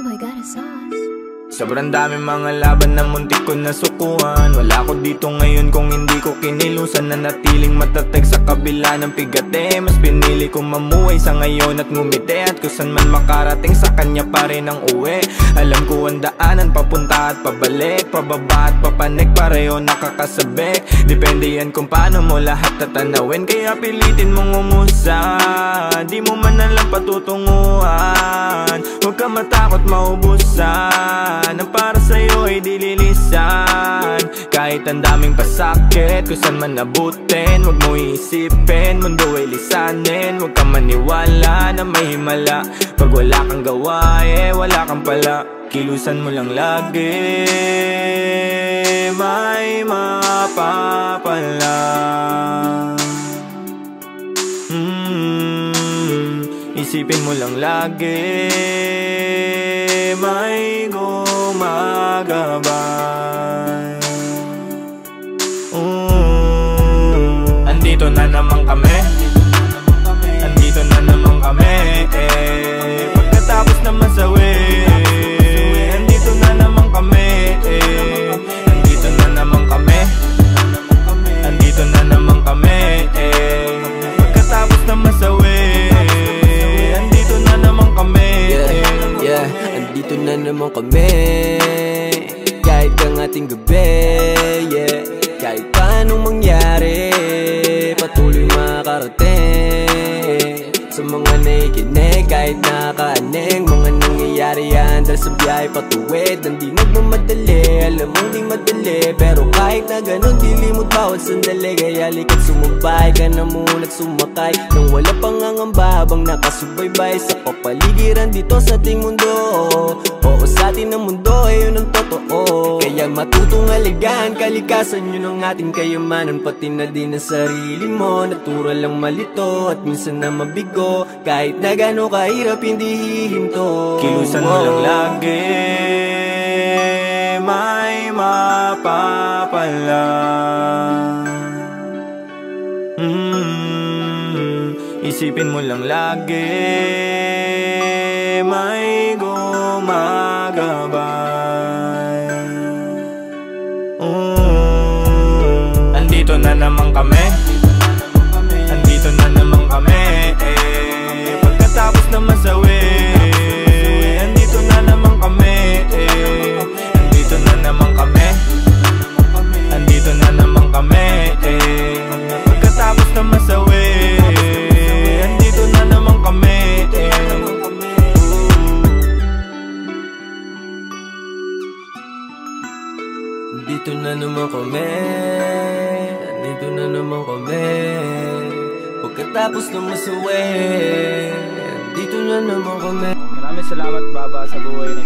boy got a sauce. Sobrang dami mga laban na muntik ko nasukuhan. Wala ko dito ngayon kung hindi ko kinilusan. Nanatiling matatag sa kabila ng pigate. Mas pinili kong mamuhay sa ngayon at ngumiti. At kung saan man makarating sa kanya pa rin ang uwi. Alam ko ang daanan papunta at pabalik, pababa at papanik, pareho nakakasabik. Depende yan kung paano mo lahat tatanawin. Kaya pilitin mong umusan, di mo man alam patutunguhan. Huwag ka matakot maubusan, ang para sa'yo ay dililisan. Kahit ang daming pasakit, kung saan man abutin, huwag mo iisipin, mundo ay lisanin. Huwag ka maniwala na may himala. Pag wala kang gawa, wala kang pala. Kilusan mo lang lagi, may mapapala. Isipin mo lang lagi, may gumagabay. Andito na naman kami, andito na naman kami. Pagkatapos na masawi, andito na naman kami. Andito na naman kami, andito na naman kami. Pagkatapos na masawi, andito na naman kami. Andito na naman kami, kahit ang ating gabi, kahit paanong mangyari, patuloy makarating. Sa mga nakikinig, kahit nakaaning, mga nangyayari yan dahil sa biyahe patuwid. Hindi nagmamadali, alam mong di madali, pero kahit na ganun, di limot bawat sandali. Kaya likat sumabay ka na muna't sumakay nang wala pangangamba, habang nakasubaybay sa kapaligiran dito sa ating mundo. Oo, sa atin ang mundo ay yun ang totoo. Kaya matutong aligahan, kalikasan yun ang ating kayamanan, pati na din ang sarili mo. Natural lang malito at minsan na mabigo, kahit na gano'ng kahirap hindi hihinto. Kilusan mo lang lagi, may mapapala. Isipin mo lang lagi, may gumagabay. Andito na naman kami, andito na naman kami. Pagkatapos na masawi, andito na naman kami. Andito na naman kami, andito na naman kami. Pagkatapos na masawi, andito na naman kami. Andito na naman kami, andito na naman kami. Pagkatapos na masuwi, dito na naman kami. Maraming salamat Baba sa buhay na